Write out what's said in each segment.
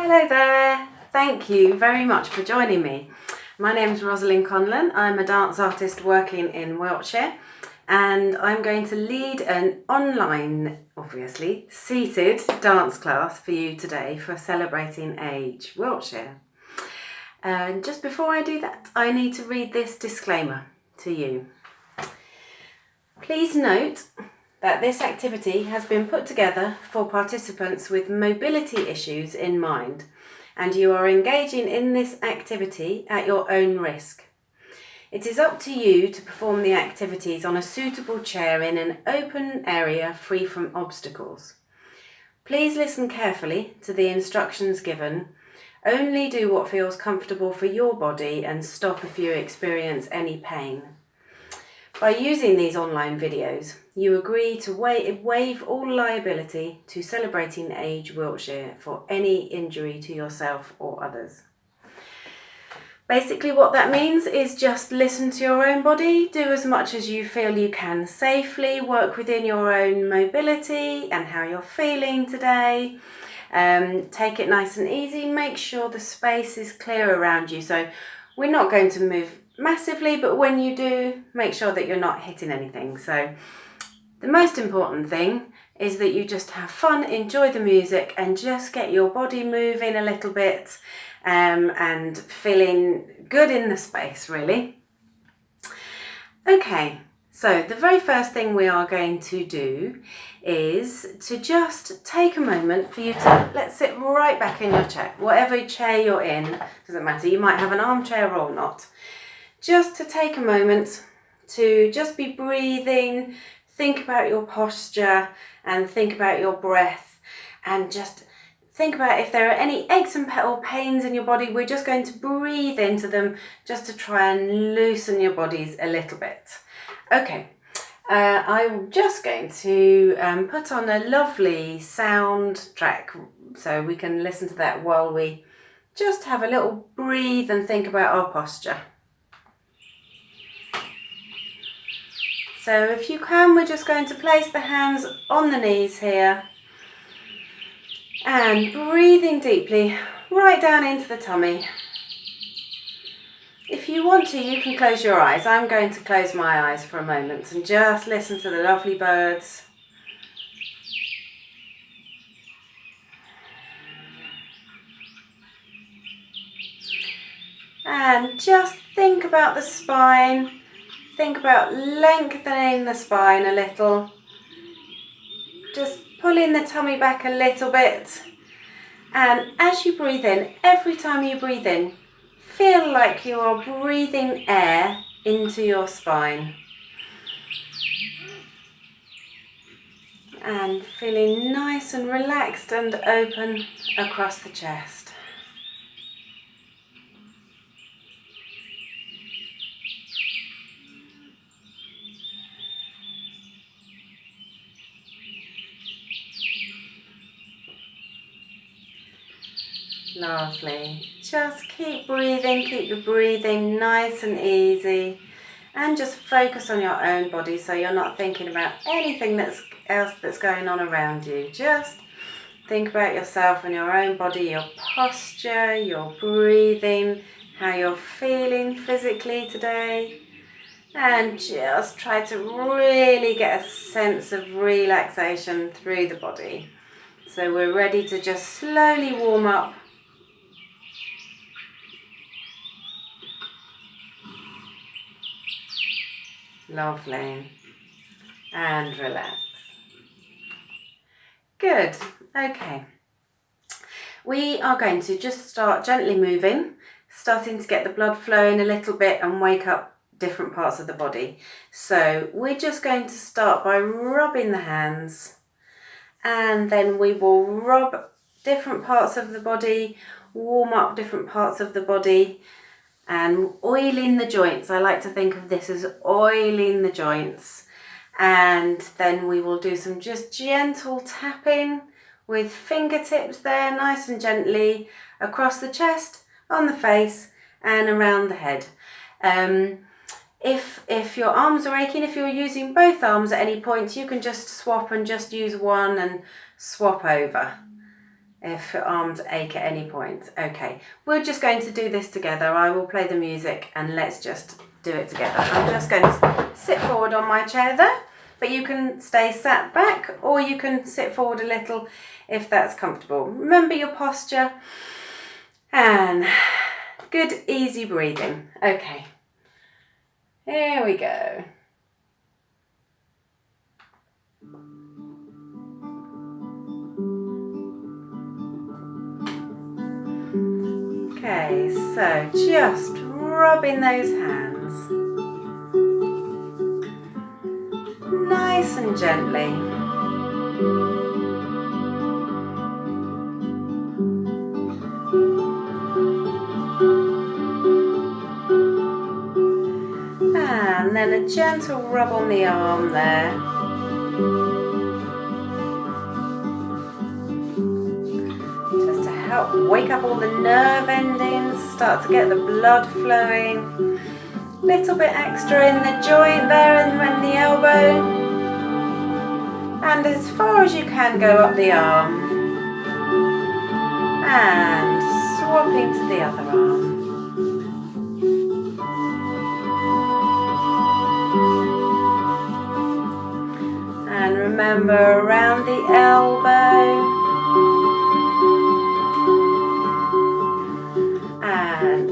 Hello there, thank you very much for joining me. My name is Rosalind Conlon. I'm a dance artist working in Wiltshire, and I'm going to lead an online, obviously, seated dance class for you today for Celebrating Age Wiltshire. And just before I do that, I need to read this disclaimer to you. Please note that this activity has been put together for participants with mobility issues in mind, and you are engaging in this activity at your own risk. It is up to you to perform the activities on a suitable chair in an open area free from obstacles. Please listen carefully to the instructions given. Only do what feels comfortable for your body and stop if you experience any pain. By using these online videos, you agree to waive all liability to Celebrating Age Wiltshire for any injury to yourself or others. Basically what that means is just listen to your own body, do as much as you feel you can safely, work within your own mobility and how you're feeling today. Take it nice and easy, make sure the space is clear around you. So we're not going to move massively, but when you do, make sure that you're not hitting anything. So the most important thing is that you just have fun, enjoy the music, and just get your body moving a little bit and feeling good in the space, really. Okay, so the very first thing we are going to do is to just take a moment for you to let's sit right back in your chair. Whatever chair you're in, doesn't matter. You might have an armchair or not. Just to take a moment to just be breathing, think about your posture and think about your breath, and just think about if there are any aches and pains in your body. We're just going to breathe into them just to try and loosen your bodies a little bit. Okay, I'm just going to put on a lovely soundtrack so we can listen to that while we just have a little breathe and think about our posture. So if you can, we're just going to place the hands on the knees here and breathing deeply right down into the tummy. If you want to, you can close your eyes. I'm going to close my eyes for a moment and just listen to the lovely birds. And just think about the spine. Think about lengthening the spine a little. Just pulling the tummy back a little bit. And as you breathe in, every time you breathe in, feel like you are breathing air into your spine. And feeling nice and relaxed and open across the chest. Lovely. Just keep breathing, keep the breathing nice and easy, and just focus on your own body so you're not thinking about anything else that's going on around you. Just think about yourself and your own body, your posture, your breathing, how you're feeling physically today, and just try to really get a sense of relaxation through the body. So we're ready to just slowly warm up. Lovely. And relax. Good. Okay. We are going to just start gently moving, starting to get the blood flowing a little bit and wake up different parts of the body. So we're just going to start by rubbing the hands, and then we will rub different parts of the body, warm up different parts of the body, and oiling the joints. I like to think of this as oiling the joints. And then we will do some just gentle tapping with fingertips there, nice and gently, across the chest, on the face, and around the head. If your arms are aching, if you're using both arms at any point, you can just swap and just use one and swap over. if your arms ache at any point. Okay, we're just going to do this together. I will play the music and let's just do it together. I'm just going to sit forward on my chair there, but you can stay sat back or you can sit forward a little if that's comfortable. Remember your posture and good easy breathing. Okay, here we go. Okay, so just rubbing those hands nice and gently. And then a gentle rub on the arm there. Just to help wake up all the nerve endings, start to get the blood flowing. A little bit extra in the joint there and the elbow. And as far as you can go up the arm. And swapping to the other arm. And remember around the elbow. And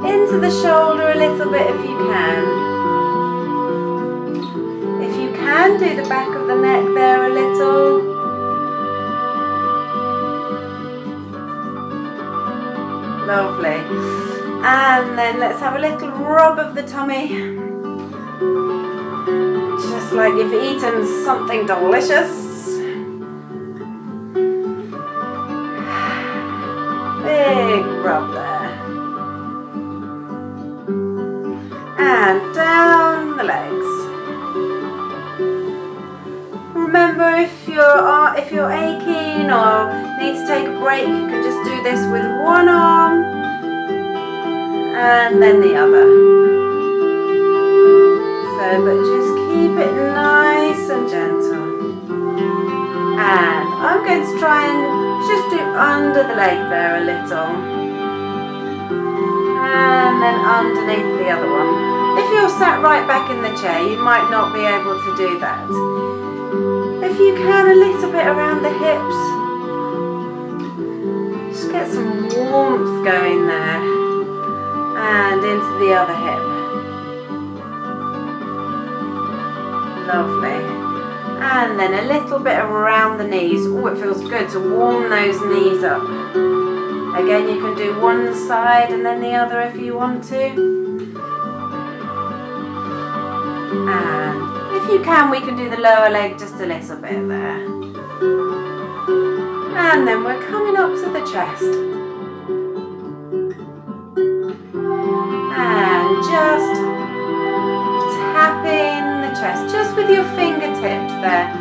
into the shoulder a little bit if you can. If you can, do the back of the neck there a little. Lovely. And then let's have a little rub of the tummy. Just like you've eaten something delicious. Big rub there. And down the legs. Remember, if you're aching or need to take a break, you can just do this with one arm and then the other. So, but just keep it nice and gentle. And I'm going to try and just do under the leg there a little. And then underneath the other one. If you're sat right back in the chair, you might not be able to do that. If you can, a little bit around the hips. Just get some warmth going there. And into the other hip. Lovely. And then a little bit around the knees. Oh, it feels good to warm those knees up. Again, you can do one side and then the other if you want to. And if you can, we can do the lower leg just a little bit there. And then we're coming up to the chest. And just tapping the chest, just with your fingertips there.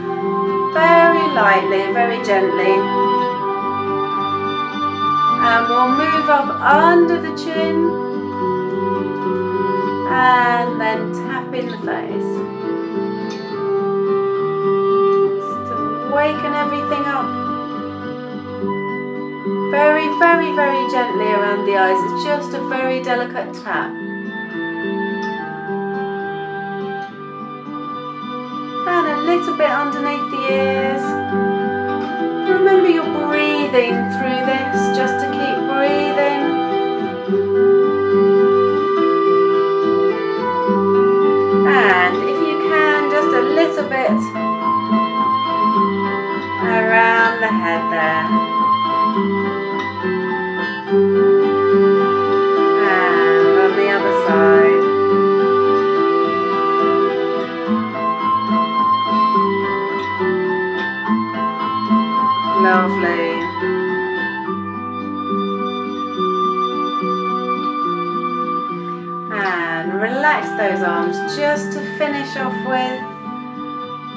Very lightly, very gently. And we'll move up under the chin. And then tap in the face. Just to waken everything up. Very, very, very gently around the eyes. It's just a very delicate tap. And a little bit underneath the ears. Remember you're breathing through this, just to keep breathing. And if you can, just a little bit around the head there. And on the other side. Lovely. And relax those arms just to finish off with,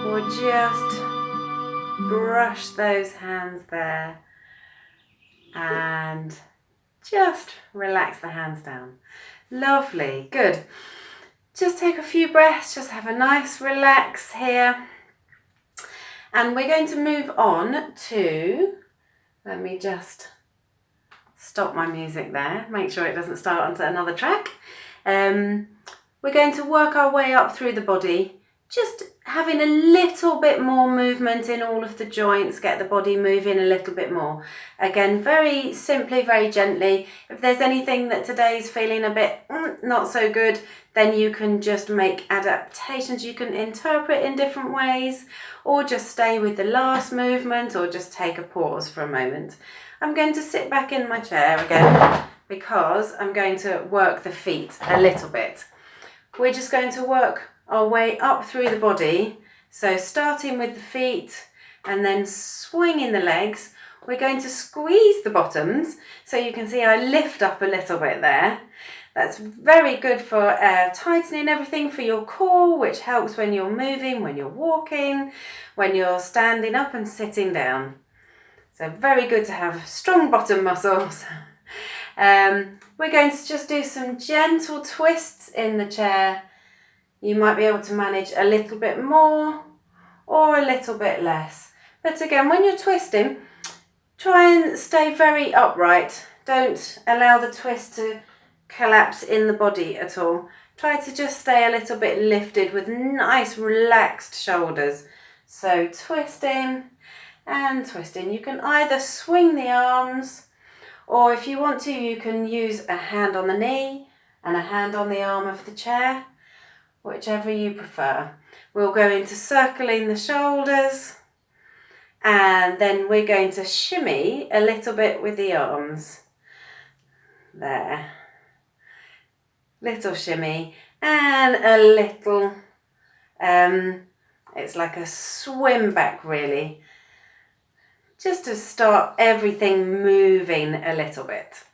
or just brush those hands there and just relax the hands down. Lovely, good. Just take a few breaths, just have a nice relax here. And we're going to move on to Let me just stop my music there, make sure it doesn't start onto another track. We're going to work our way up through the body, just having a little bit more movement in all of the joints, get the body moving a little bit more. Again, very simply, very gently. If there's anything that today's feeling a bit not so good, then you can just make adaptations. You can interpret in different ways, or just stay with the last movement, or just take a pause for a moment. I'm going to sit back in my chair again because I'm going to work the feet a little bit. We're just going to work our way up through the body. So starting with the feet and then swinging the legs. We're going to squeeze the bottoms. So you can see I lift up a little bit there. That's very good for tightening everything for your core, which helps when you're moving, when you're walking, when you're standing up and sitting down. So very good to have strong bottom muscles. We're going to just do some gentle twists in the chair. You might be able to manage a little bit more or a little bit less. But again, when you're twisting, try and stay very upright. Don't allow the twist to collapse in the body at all. Try to just stay a little bit lifted with nice relaxed shoulders. So twisting and twisting. You can either swing the arms, or if you want to, you can use a hand on the knee and a hand on the arm of the chair, whichever you prefer. We'll go into circling the shoulders, and then we're going to shimmy a little bit with the arms. There. Little shimmy and a little, it's like a swim back really. Just to start everything moving a little bit.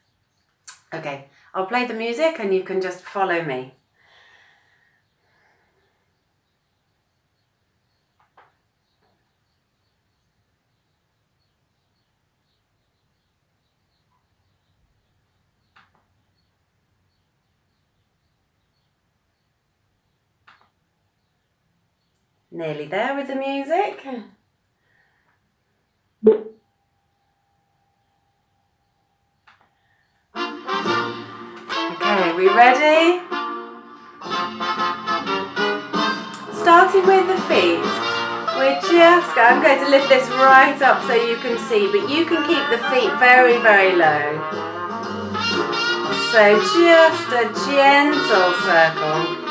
Okay, I'll play the music and you can just follow me. Nearly there with the music. Okay, we ready? Starting with the feet. I'm going to lift this right up so you can see, but you can keep the feet very, very low. So just a gentle circle.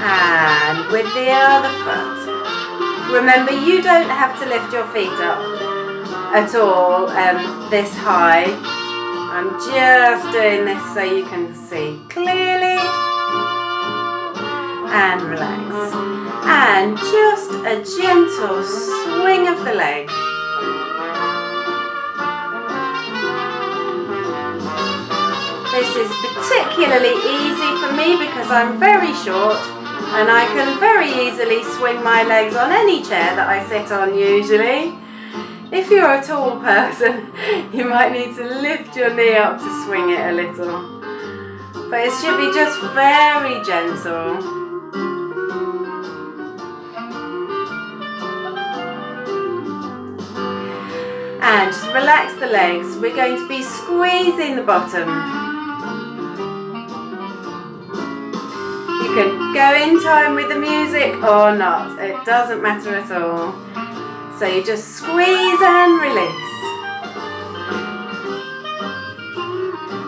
And with the other foot. Remember, you don't have to lift your feet up at all this high. I'm just doing this so you can see clearly. And relax. And just a gentle swing of the leg. This is particularly easy for me because I'm very short and I can very easily swing my legs on any chair that I sit on usually. If you're a tall person, you might need to lift your knee up to swing it a little. But it should be just very gentle. And just relax the legs. We're going to be squeezing the bottom. You can go in time with the music or not. It doesn't matter at all. So you just squeeze and release.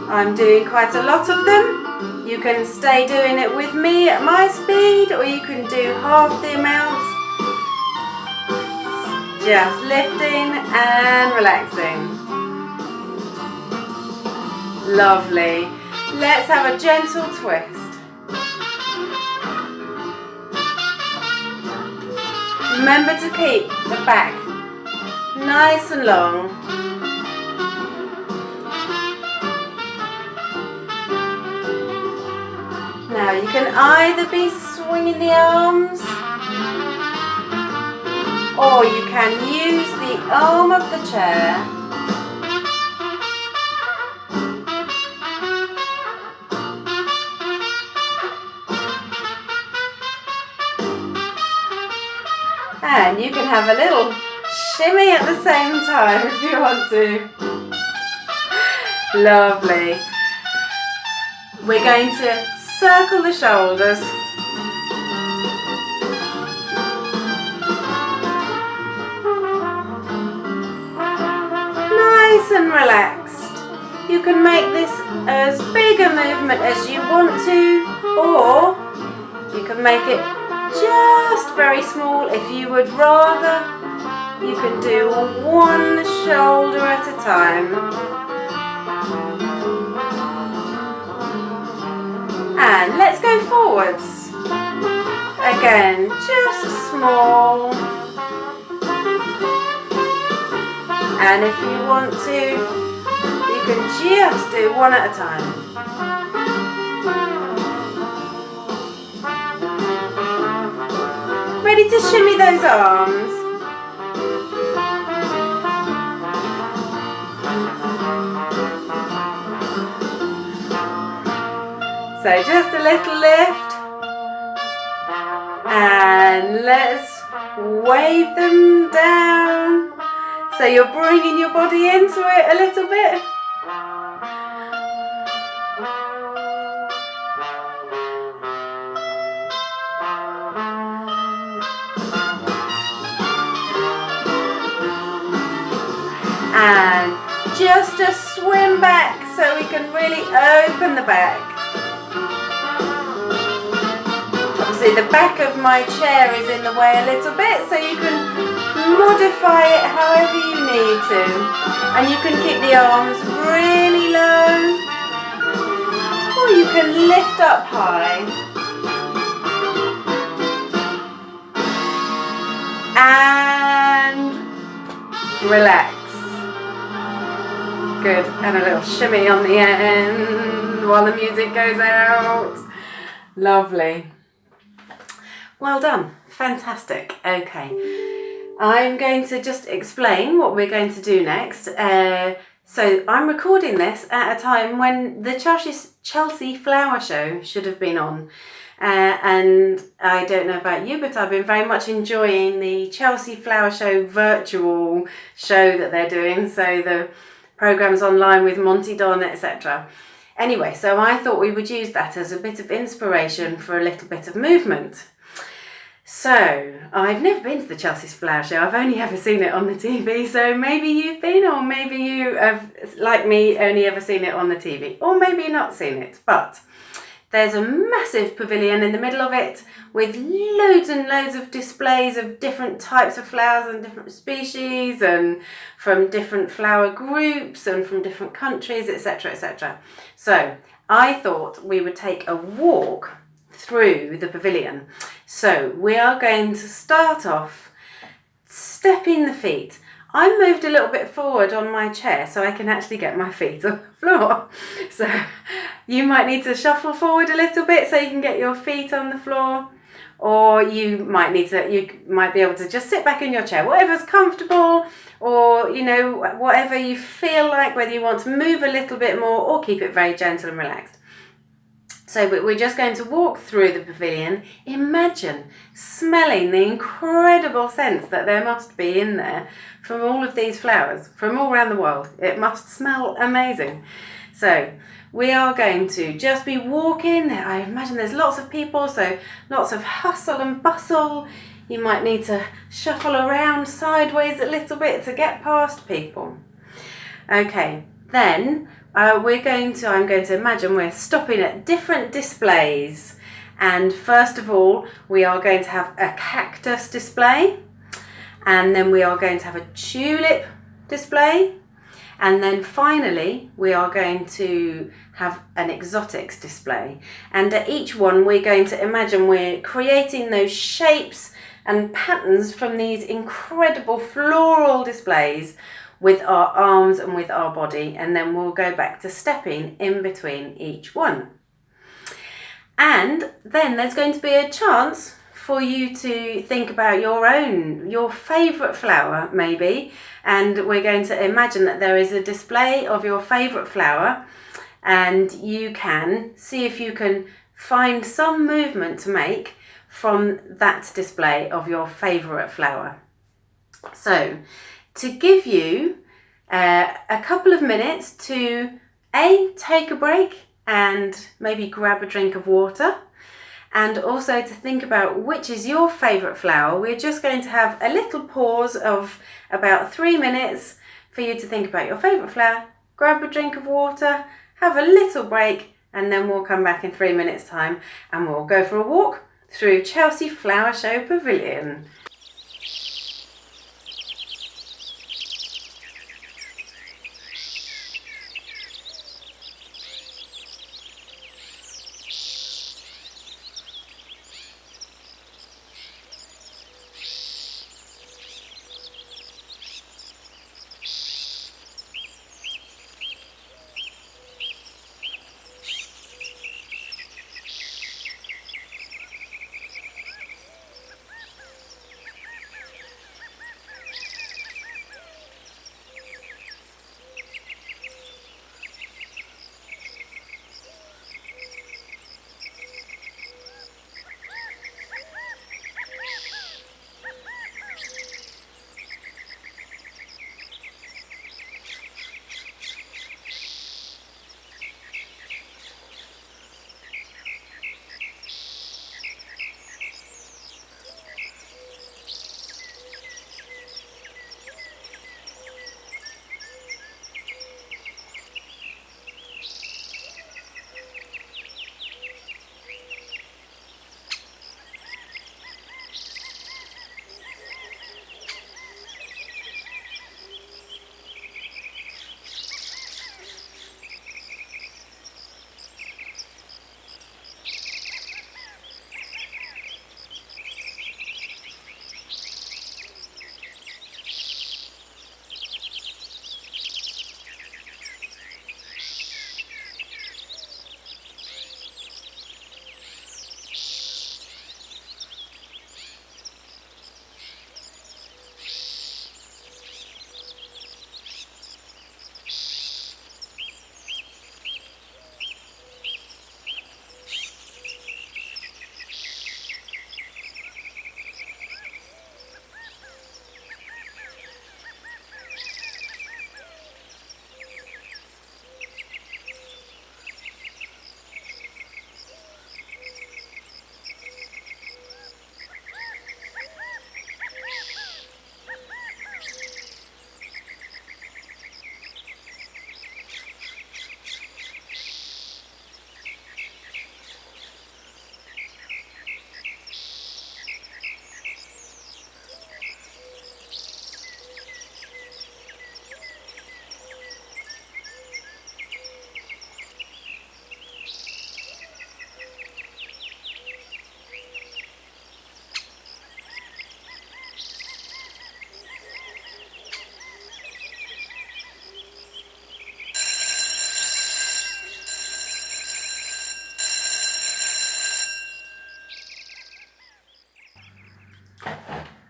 I'm doing quite a lot of them. You can stay doing it with me at my speed, or you can do half the amount. Just lifting and relaxing. Lovely. Let's have a gentle twist. Remember to keep the back nice and long. Now you can either be swinging the arms, or you can use the arm of the chair and you can have a little shimmy at the same time if you want to. Lovely. We're going to circle the shoulders. Nice and relaxed. You can make this as big a movement as you want to, or you can make it just very small if you would rather. You can do one shoulder at a time. And let's go forwards. Again, just small. And if you want to, you can just do one at a time. Ready to shimmy those arms? So just a little lift, and let's wave them down. So you're bringing your body into it a little bit. And just a swim back so we can really open the back. Obviously the back of my chair is in the way a little bit, so you can modify it however you need to. And you can keep the arms really low, or you can lift up high. And relax. Good, and a little shimmy on the end while the music goes out. Lovely. Well done, fantastic. Okay, I'm going to just explain what we're going to do next. So I'm recording this at a time when the Chelsea Flower Show should have been on. And I don't know about you, but I've been very much enjoying the Chelsea Flower Show virtual show that they're doing. So the programmes online with Monty Don, etc. Anyway, so I thought we would use that as a bit of inspiration for a little bit of movement. So, I've never been to the Chelsea Flower Show, I've only ever seen it on the TV, so maybe you've been, or maybe you have, like me, only ever seen it on the TV, or maybe not seen it, but there's a massive pavilion in the middle of it with loads and loads of displays of different types of flowers and different species and from different flower groups and from different countries, etc, etc. So I thought we would take a walk through the pavilion. So we are going to start off stepping the feet. I moved a little bit forward on my chair so I can actually get my feet on the floor. So you might need to shuffle forward a little bit so you can get your feet on the floor, or you might be able to just sit back in your chair, whatever's comfortable, or whatever you feel like, whether you want to move a little bit more or keep it very gentle and relaxed. So we're just going to walk through the pavilion. Imagine smelling the incredible scents that there must be in there from all of these flowers from all around the world. It must smell amazing. So we are going to just be walking. I imagine there's lots of people, so lots of hustle and bustle. You might need to shuffle around sideways a little bit to get past people. Okay, then I'm going to imagine we're stopping at different displays, and first of all we are going to have a cactus display, and then we are going to have a tulip display, and then finally we are going to have an exotics display. And at each one we're going to imagine we're creating those shapes and patterns from these incredible floral displays with our arms and with our body, and then we'll go back to stepping in between each one. And then there's going to be a chance for you to think about your favourite flower maybe, and we're going to imagine that there is a display of your favourite flower, and you can see if you can find some movement to make from that display of your favourite flower. So to give you a couple of minutes to take a break and maybe grab a drink of water, and also to think about which is your favourite flower, we're just going to have a little pause of about 3 minutes for you to think about your favourite flower, grab a drink of water, have a little break, and then we'll come back in 3 minutes time and we'll go for a walk through Chelsea Flower Show Pavilion.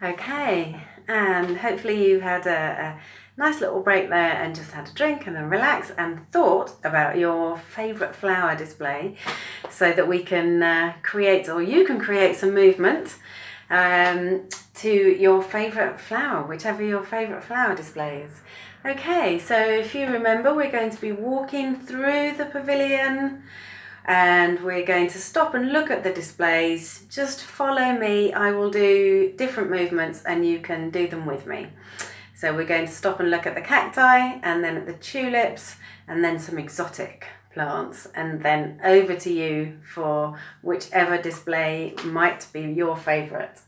Okay, and hopefully you've had a nice little break there and just had a drink and then relax and thought about your favourite flower display, so that we can create, or you can create, some movement to your favourite flower, whichever your favourite flower display is. Okay, so if you remember, we're going to be walking through the pavilion and we're going to stop and look at the displays. Just follow me. I will do different movements and you can do them with me. So we're going to stop and look at the cacti, and then at the tulips, and then some exotic plants, and then over to you for whichever display might be your favourite.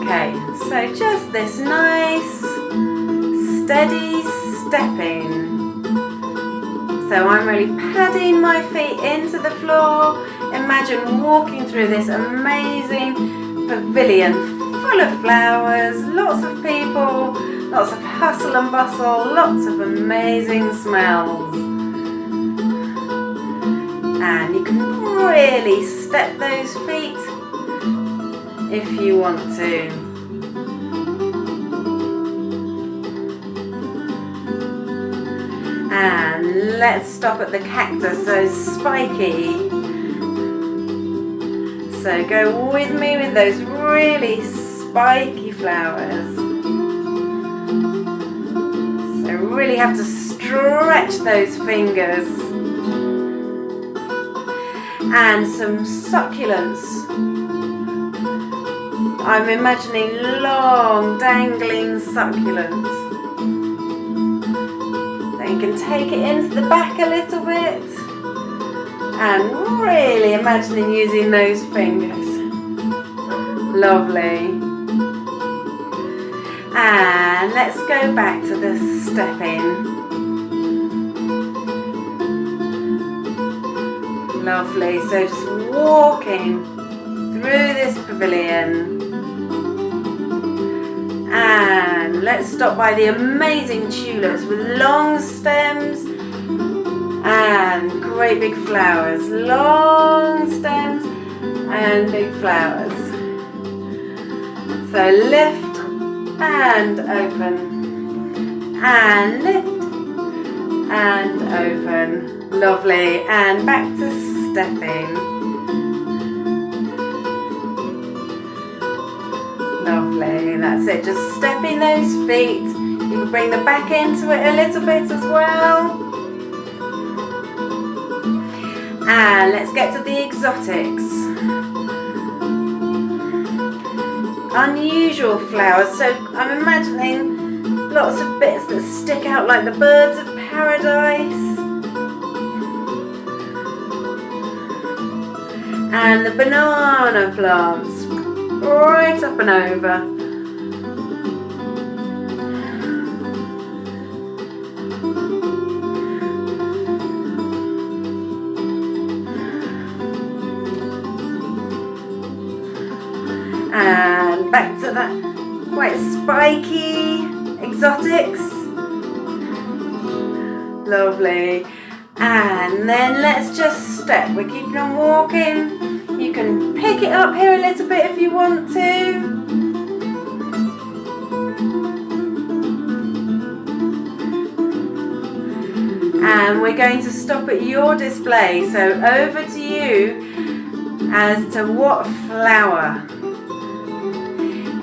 Okay, so just this nice, steady stepping. So I'm really padding my feet into the floor. Imagine walking through this amazing pavilion full of flowers, lots of people, lots of hustle and bustle, lots of amazing smells. And you can really step those feet if you want to. And let's stop at the cactus, so spiky. So go with me with those really spiky flowers. So really have to stretch those fingers. And some succulents. I'm imagining long dangling succulents. So you can take it into the back a little bit and really imagining using those fingers. Lovely. And let's go back to the stepping. Lovely, so just walking through this pavilion. And let's stop by the amazing tulips with long stems and great big flowers. Long stems and big flowers. So lift and open. And lift and open. Lovely, and back to stepping. Lovely, that's it, just stepping those feet. You can bring the back into it a little bit as well. And let's get to the exotics. Unusual flowers, so I'm imagining lots of bits that stick out like the birds of paradise. And the banana plants, right up and over. And back to that quite spiky exotics. Lovely. And then let's just step. We're keeping on walking. You can pick it up here a little bit if you want to. And we're going to stop at your display. So over to you as to what flower.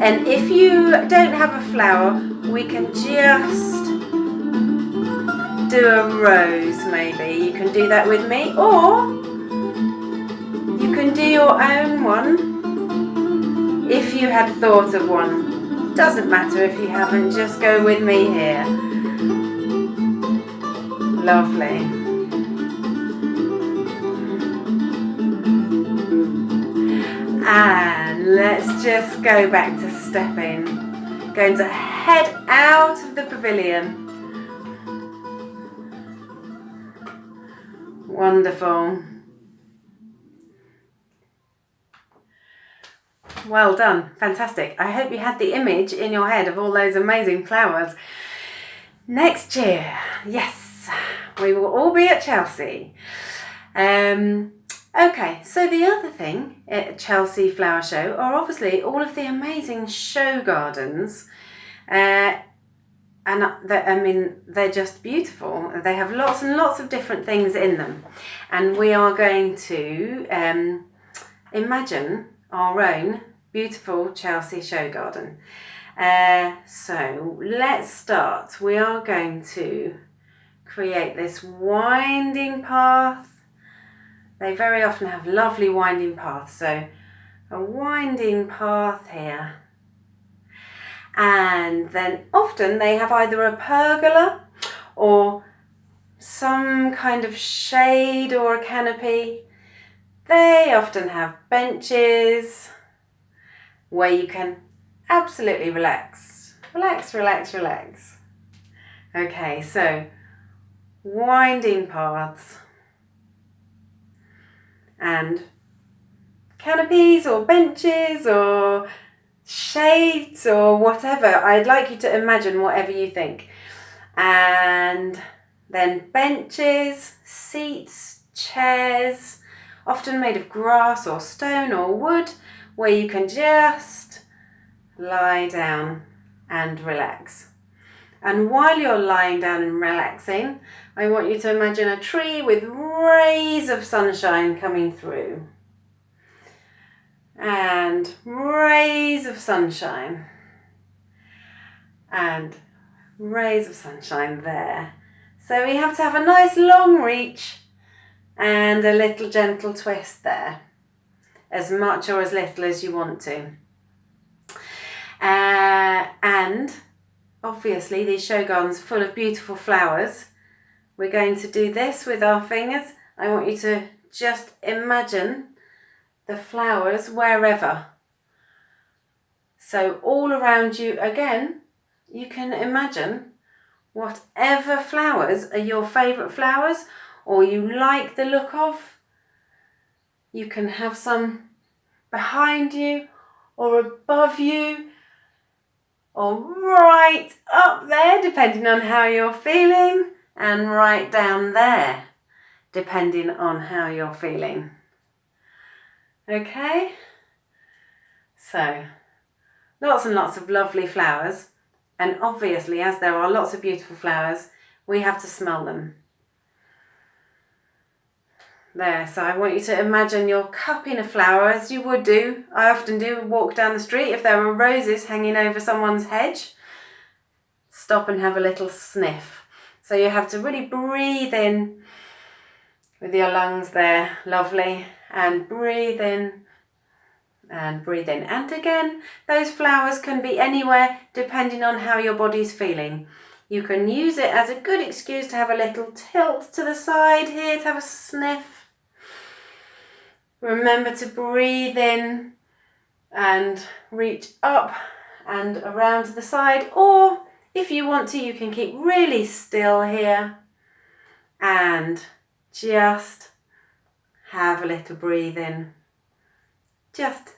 And if you don't have a flower, we can just do a rose maybe. You can do that with me, or you can do your own one if you had thought of one. Doesn't matter if you haven't, just go with me here. Lovely. And let's just go back to stepping. Going to head out of the pavilion. Wonderful. Well done, fantastic. I hope you had the image in your head of all those amazing flowers. Next year, yes, we will all be at Chelsea. Okay, so the other thing at Chelsea Flower Show are obviously all of the amazing show gardens. And they're just beautiful. They have lots and lots of different things in them. And we are going to imagine our own beautiful Chelsea show garden. So let's start. We are going to create this winding path. They very often have lovely winding paths. So a winding path here. And then often they have either a pergola or some kind of shade or a canopy. They often have benches where you can absolutely relax. Relax, relax, relax. Okay, so winding paths and canopies or benches or shades or whatever. I'd like you to imagine whatever you think. And then benches, seats, chairs, often made of grass or stone or wood, where you can just lie down and relax. And while you're lying down and relaxing, I want you to imagine a tree with rays of sunshine coming through. And rays of sunshine. And rays of sunshine there. So we have to have a nice long reach and a little gentle twist there. As much or as little as you want to. And obviously these shogans are full of beautiful flowers. We're going to do this with our fingers. I want you to just imagine the flowers wherever. So all around you, again, you can imagine whatever flowers are your favourite flowers or you like the look of. You can have some behind you or above you or right up there depending on how you're feeling, and right down there depending on how you're feeling. Okay? So, lots and lots of lovely flowers, and obviously as there are lots of beautiful flowers, we have to smell them. There, so I want you to imagine you're cupping a flower as you would do. I often do walk down the street. If there were roses hanging over someone's hedge, stop and have a little sniff. So you have to really breathe in with your lungs there, lovely, and breathe in and breathe in. And again, those flowers can be anywhere depending on how your body's feeling. You can use it as a good excuse to have a little tilt to the side here, to have a sniff. Remember to breathe in and reach up and around to the side, or if you want to, you can keep really still here and just have a little breathe in, just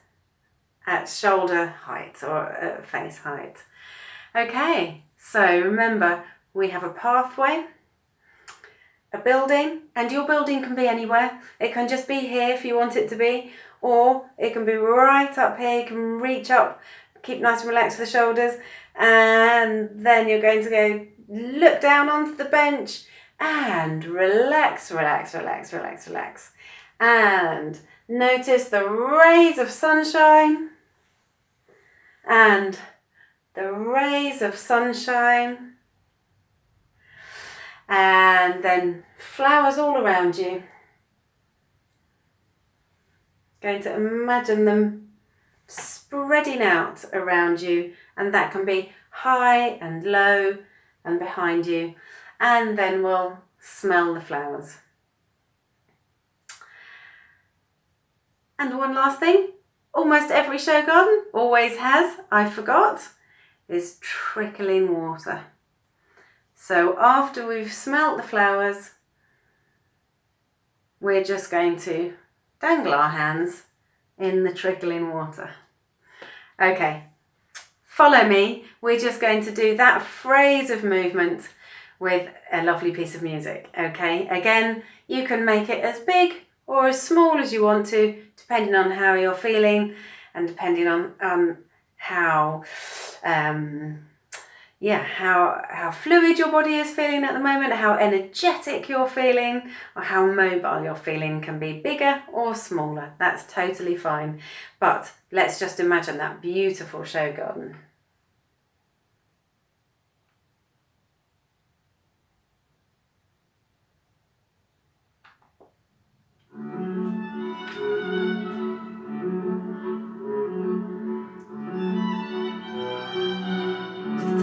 at shoulder height or at face height. Okay, so remember, we have a pathway, a building, and your building can be anywhere. It can just be here if you want it to be, or it can be right up here. You can reach up, keep nice and relaxed with the shoulders, and then you're going to go look down onto the bench and relax, relax, relax, relax, relax. And notice the rays of sunshine and the rays of sunshine. And then flowers all around you. Going to imagine them spreading out around you, and that can be high and low and behind you. And then we'll smell the flowers. And one last thing, almost every show garden always has, I forgot, is trickling water. So after we've smelt the flowers, we're just going to dangle our hands in the trickling water. Okay, follow me. We're just going to do that phrase of movement with a lovely piece of music. Okay, again, you can make it as big or as small as you want to, depending on how you're feeling and depending on how fluid your body is feeling at the moment, how energetic you're feeling, or how mobile you're feeling. Can be bigger or smaller. That's totally fine. But let's just imagine that beautiful show garden.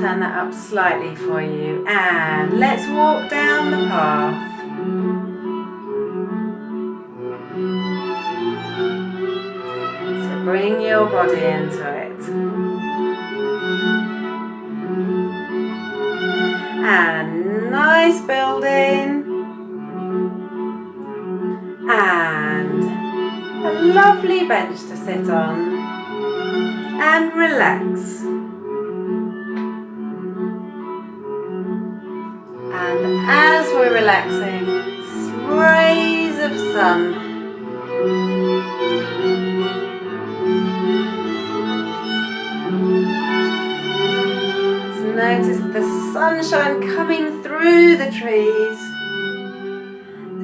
Turn that up slightly for you, and let's walk down the path. So bring your body into it. And nice building. And a lovely bench to sit on. And relax. And as we're relaxing, rays of sun. Let's notice the sun sunshine coming through the trees.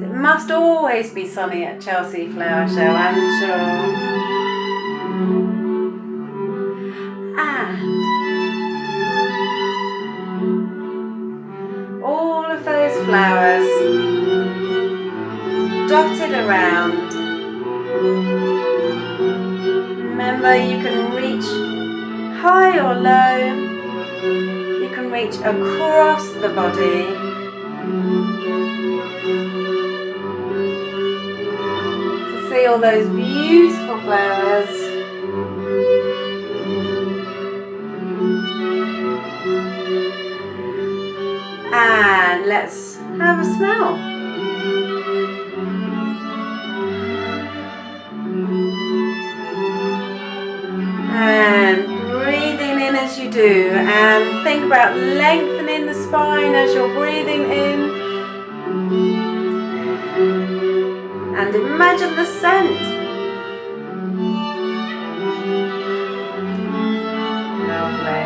It must always be sunny at Chelsea Flower Show, I'm sure. And all of those flowers dotted around. Remember, you can reach high or low. You can reach across the body. To see all those beautiful flowers. And let's have a smell. And breathing in as you do, and think about lengthening the spine as you're breathing in. And imagine the scent. Lovely.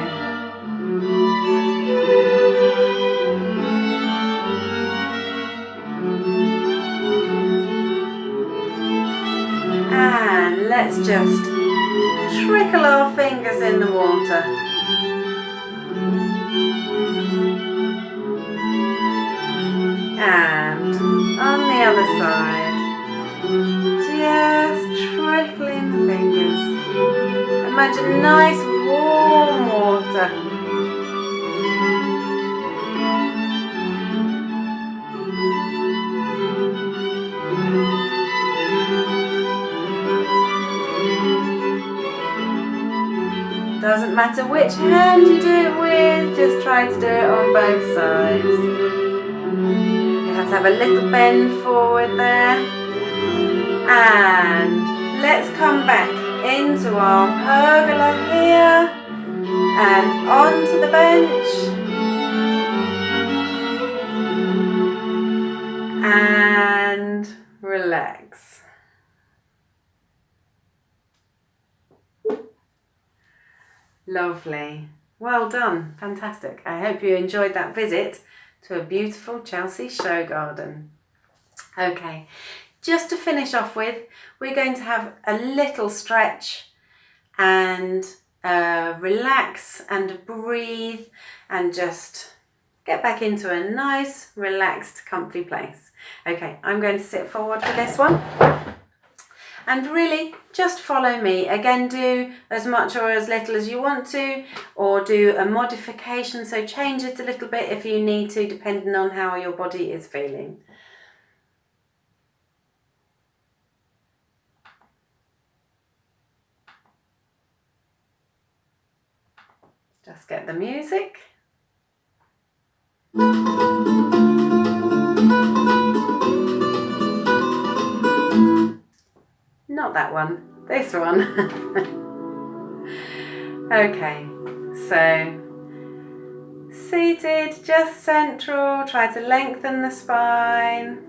And let's just trickle our fingers in the water. And on the other side, just trickling the fingers. Imagine nice warm water. Doesn't matter which hand you do it with, just try to do it on both sides. You have to have a little bend forward there. And let's come back into our pergola here and onto the bench. And relax. Lovely. Well done. Fantastic. I hope you enjoyed that visit to a beautiful Chelsea show garden. Okay, just to finish off with, we're going to have a little stretch and relax and breathe and just get back into a nice, relaxed, comfy place. Okay, I'm going to sit forward for this one. And really, just follow me. Again, do as much or as little as you want to, or do a modification, so change it a little bit if you need to, depending on how your body is feeling. Just get the music. Not that one, this one. Okay, so seated, just central, try to lengthen the spine.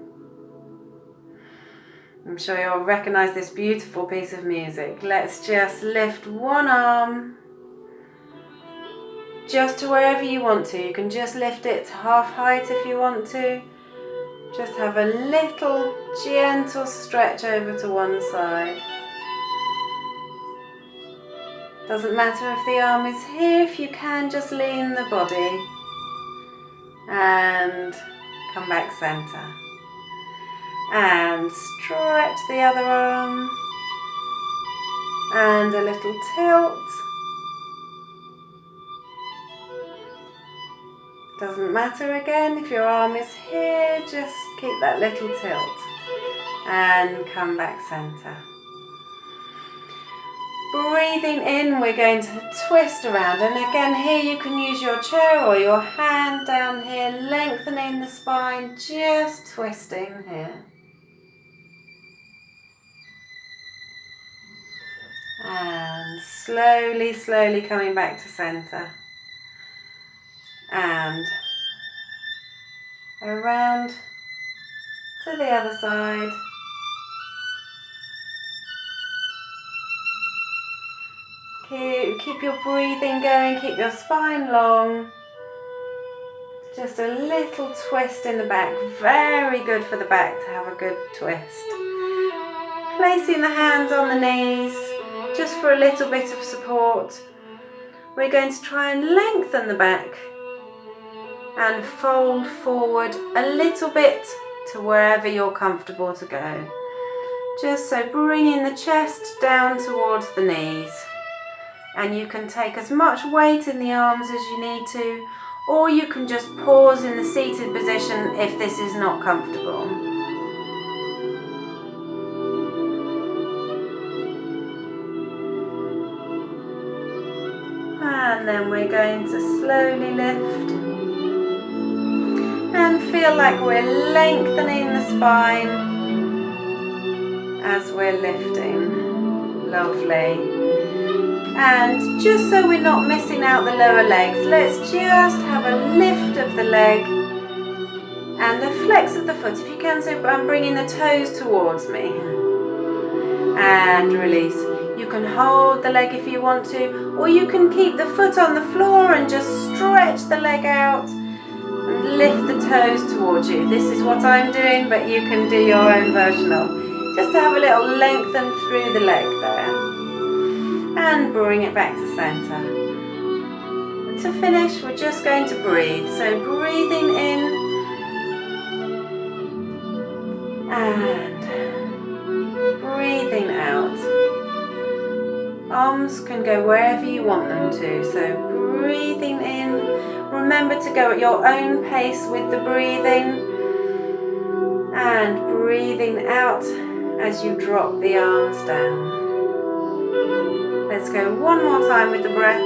I'm sure you'll recognise this beautiful piece of music. Let's just lift one arm, just to wherever you want to. You can just lift it to half height if you want to. Just have a little gentle stretch over to one side. Doesn't matter if the arm is here, if you can just lean the body and come back centre. And stretch the other arm and a little tilt. Doesn't matter again if your arm is here, just keep that little tilt and come back centre. Breathing in, we're going to twist around, and again here you can use your chair or your hand down here, lengthening the spine, just twisting here. And slowly, slowly coming back to centre. And around to the other side. Keep your breathing going, keep your spine long. Just a little twist in the back. Very good for the back to have a good twist. Placing the hands on the knees just for a little bit of support. We're going to try and lengthen the back and fold forward a little bit to wherever you're comfortable to go. Just so bringing the chest down towards the knees. And you can take as much weight in the arms as you need to, or you can just pause in the seated position if this is not comfortable. And then we're going to slowly lift and feel like we're lengthening the spine as we're lifting. Lovely. And just so we're not missing out the lower legs, let's just have a lift of the leg and a flex of the foot. If you can, so I'm bringing the toes towards me. And release. You can hold the leg if you want to, or you can keep the foot on the floor and just stretch the leg out and lift the toes towards you. This is what I'm doing, but you can do your own version of. Just to have a little lengthen through the leg there. And bring it back to centre. To finish, we're just going to breathe. So breathing in and breathing out. Arms can go wherever you want them to. So breathing in. Remember to go at your own pace with the breathing. And breathing out as you drop the arms down. Let's go one more time with the breath.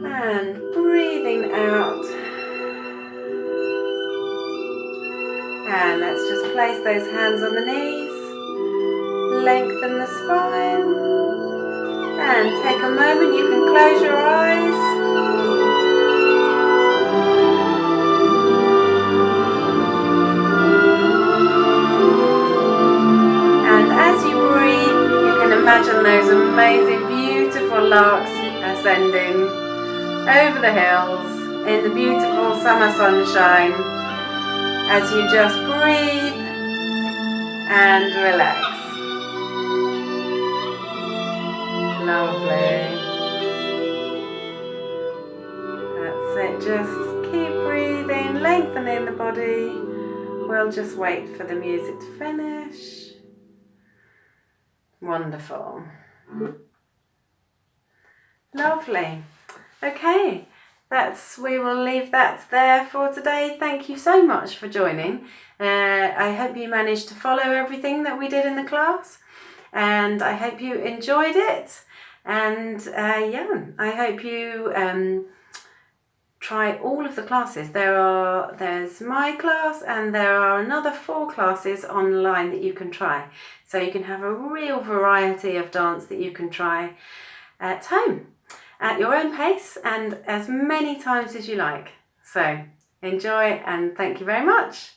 And breathing out. And let's just place those hands on the knees. Lengthen the spine. And take a moment, you can close your eyes. Imagine those amazing, beautiful larks ascending over the hills in the beautiful summer sunshine as you just breathe and relax. Lovely. That's it, just keep breathing, lengthening the body. We'll just wait for the music to finish. Wonderful. Lovely. Okay, we will leave that there for today. Thank you so much for joining. I hope you managed to follow everything that we did in the class, and I hope you enjoyed it. And I hope you try all of the classes. There's my class, and there are another 4 classes online that you can try. So you can have a real variety of dance that you can try at home, at your own pace, and as many times as you like. So enjoy, and thank you very much.